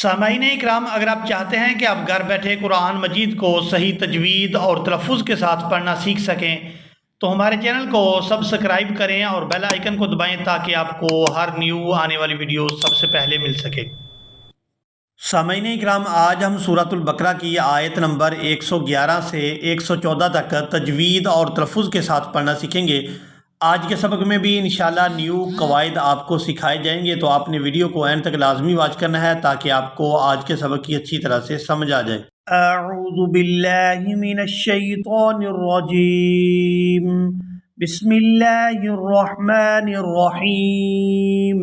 سامعین اکرام، اگر آپ چاہتے ہیں کہ آپ گھر بیٹھے قرآن مجید کو صحیح تجوید اور تلفظ کے ساتھ پڑھنا سیکھ سکیں تو ہمارے چینل کو سبسکرائب کریں اور بیل آئیکن کو دبائیں تاکہ آپ کو ہر نیو آنے والی ویڈیو سب سے پہلے مل سکے۔ سامعین اکرام، آج ہم سورۃ البقرہ کی آیت نمبر 111 سے 114 تک تجوید اور تلفظ کے ساتھ پڑھنا سیکھیں گے۔ آج کے سبق میں بھی انشاءاللہ نیو قواعد آپ کو سکھائے جائیں گے، تو آپ نے ویڈیو کو اینڈ تک لازمی واچ کرنا ہے تاکہ آپ کو آج کے سبق کی اچھی طرح سے سمجھ آ جائے۔ اعوذ باللہ من الشیطان الرجیم، بسم اللہ الرحمن الرحیم۔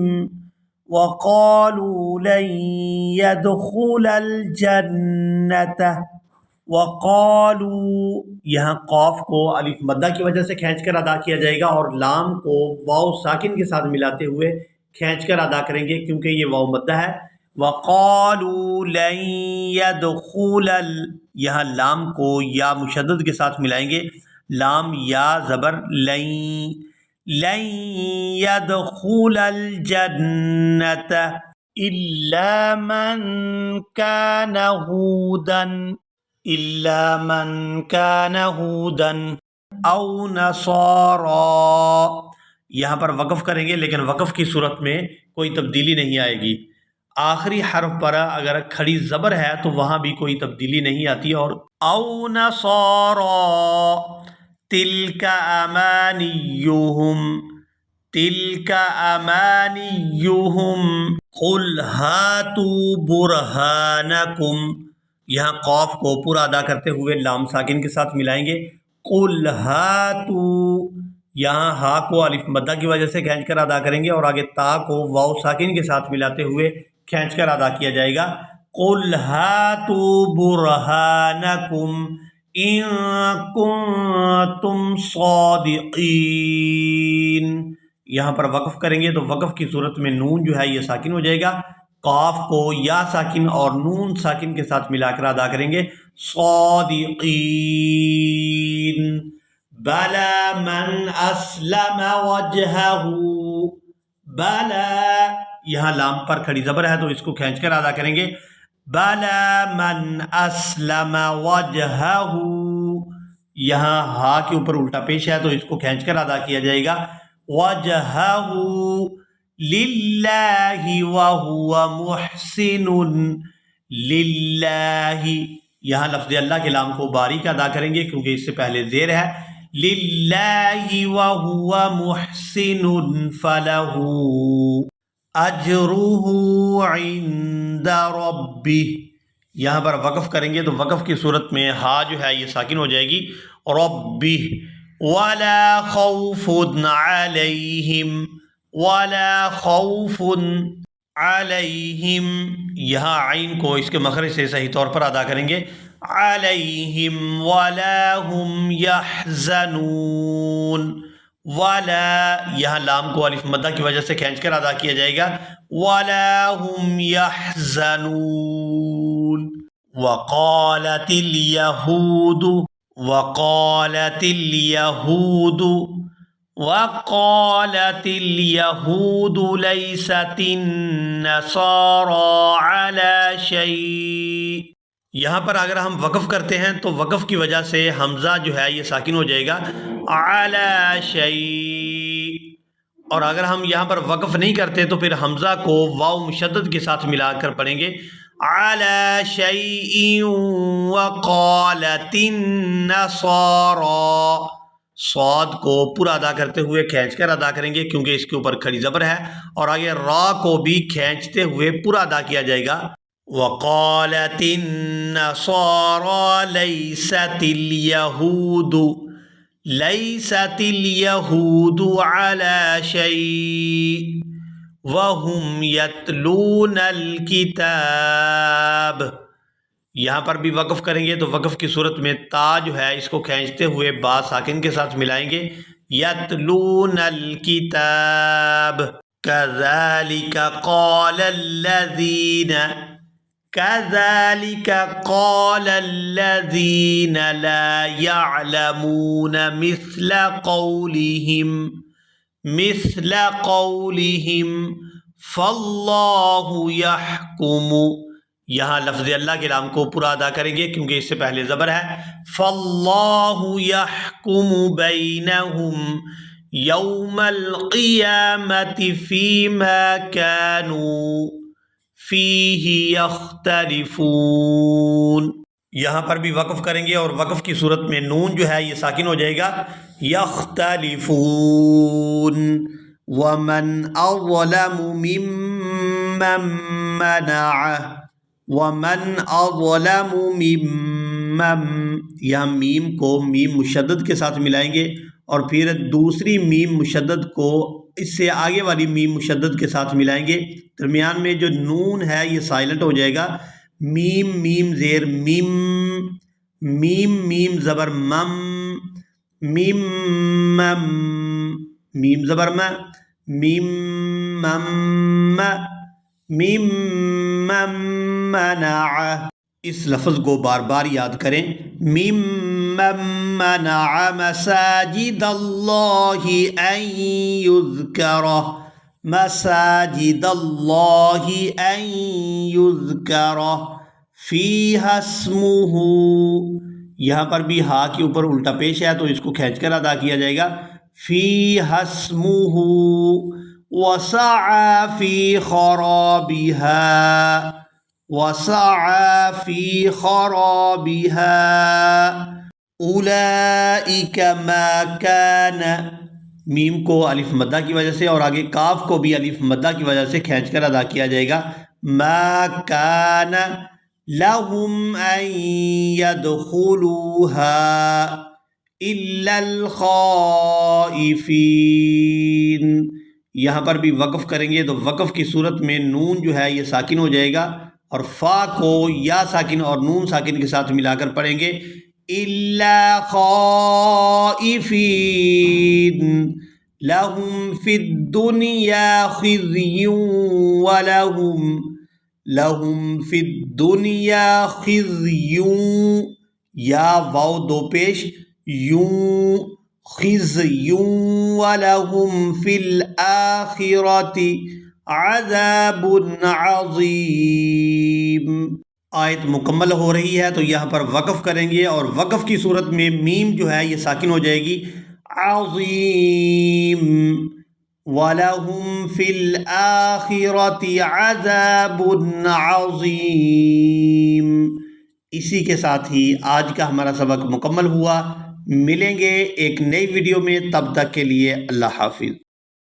وَقَالُوا لَن يَدْخُلَ الْجَنَّةَ وَقَالُوا، یہاں قاف کو الف مدہ کی وجہ سے کھینچ کر ادا کیا جائے گا اور لام کو واو ساکن کے ساتھ ملاتے ہوئے کھینچ کر ادا کریں گے کیونکہ یہ واو مدہ ہے۔ وَقَالُوا لَن يَدْخُلَ، یہاں لام کو یا مشدد کے ساتھ ملائیں گے، لام یا زبر لن يدخل الجنة إلا من كان هودا أو نصارى، یہاں پر وقف کریں گے لیکن وقف کی صورت میں کوئی تبدیلی نہیں آئے گی۔ آخری حرف پر اگر کھڑی زبر ہے تو وہاں بھی کوئی تبدیلی نہیں آتی، اور او نصارى تلک امانیہم قل ہاتوا برہانکم، یہاں قاف کو پورا ادا کرتے ہوئے لام ساکن کے ساتھ ملائیں گے، قل ہاتوا، یہاں ہا کو الف مدہ کی وجہ سے کھینچ کر ادا کریں گے اور آگے تا کو واو ساکن کے ساتھ ملاتے ہوئے کھینچ کر ادا کیا جائے گا، قل ہاتوا برہانکم ان کنتم صادقین۔ یہاں پر وقف کریں گے تو وقف کی صورت میں نون جو ہے یہ ساکن ہو جائے گا، قاف کو یا ساکن اور نون ساکن کے ساتھ ملا کر ادا کریں گے، صادقین۔ بلا من اسلم وجہہ، بلا، یہاں لام پر کھڑی زبر ہے تو اس کو کھینچ کر ادا کریں گے، بلا من اسلم وجہہ، یہاں ہا کے اوپر الٹا پیش ہے تو اس کو کھینچ کر ادا کیا جائے گا، وجہہ للہ وہو محسن، للہ، یہاں لفظ اللہ کے لام کو باریک ادا کریں گے کیونکہ اس سے پہلے زیر ہے، للہ وہو محسن فلہ اجرہ عند ربہ، یہاں پر وقف کریں گے تو وقف کی صورت میں ہا جو ہے یہ ساکن ہو جائے گی، ربہ ولا خوف علیہم، ولا خوف علیہم، یہاں عین کو اس کے مخرج سے صحیح طور پر ادا کریں گے، علیہم ولا هم یحزنون، ولا، یہاں لام کو الف مدہ کی وجہ سے کھینچ کر ادا کیا جائے گا، ولا هم یحزنون۔ وقالت الیہود، وقالت الیہود، وقالت الیہود لیست النصارى علی شیء، یہاں پر اگر ہم وقف کرتے ہیں تو وقف کی وجہ سے حمزہ جو ہے یہ ساکن ہو جائے گا، علی شیء، اور اگر ہم یہاں پر وقف نہیں کرتے تو پھر حمزہ کو واو مشدد کے ساتھ ملا کر پڑھیں گے، علی شیء وقالت النصارى، صاد کو پورا ادا کرتے ہوئے کھینچ کر ادا کریں گے کیونکہ اس کے اوپر کھڑی زبر ہے، اور آگے را کو بھی کھینچتے ہوئے پورا ادا کیا جائے گا، وقالت النصارى لیست الیہود، لیست الیہود علی شیء وهم یتلون الکتاب، یہاں پر بھی وقف کریں گے تو وقف کی صورت میں تا جو ہے اس کو کھینچتے ہوئے با ساکن کے ساتھ ملائیں گے، یتلون الکتاب، کذالک قال الذین، کذالک قال الذین لا یعلمون مثل قولہم فاللہ یحکم یہاں لفظ اللہ کے لام کو پورا ادا کریں گے کیونکہ اس سے پہلے زبر ہے. فاللہ یحکم بینہم یوم القیامت فیما کانوا فیہ یختلفون. یہاں پر بھی وقف کریں گے اور وقف کی صورت میں نون جو ہے یہ ساکن ہو جائے گا. یختلفون. ومن اظلم ممن منع ومن اظلم ممن. یہاں میم کو میم مشدد کے ساتھ ملائیں گے اور پھر دوسری میم مشدد کو اس سے آگے والی میم مشدد کے ساتھ ملائیں گے. درمیان میں جو نون ہے یہ سائلنٹ ہو جائے گا. میم میم زیر میم، میم میم زبر مم، میم مم، میم زبر م، میم مم، میم مم منع. اس لفظ کو بار بار یاد کریں. میم مم منع مساجد اللہ ان یذکر، مساجد اللہ ان یذکر فیہا اسمہ. یہاں پر بھی ہا کے اوپر الٹا پیش ہے تو اس کو کھینچ کر ادا کیا جائے گا. فیہا اسمہ وسعی فی خرابہا، وسعی فی خرابہا اولئک ما کان. میم کو الف مدہ کی وجہ سے اور آگے کاف کو بھی الف مدہ کی وجہ سے کھینچ کر ادا کیا جائے گا. ما کان لہم ان یدخلوها الا الخائفین. یہاں پر بھی وقف کریں گے تو وقف کی صورت میں نون جو ہے یہ ساکن ہو جائے گا اور فا کو یا ساکن اور نون ساکن کے ساتھ ملا کر پڑھیں گے. الا خائفین لہم فی الدنیا خزی لہم فی الدنیا خزی، یا واو دو پیش، یوں خزی ولہم فی الآخرۃ عذاب عظیم. آیت مکمل ہو رہی ہے تو یہاں پر وقف کریں گے اور وقف کی صورت میں میم جو ہے یہ ساکن ہو جائے گی. عظیم وَلَهُمْ فِي الْآخِرَةِ عَذَابٌ عَظِيمٌ. اسی کے ساتھ ہی آج کا ہمارا سبق مکمل ہوا. ملیں گے ایک نئی ویڈیو میں، تب تک کے لیے اللہ حافظ.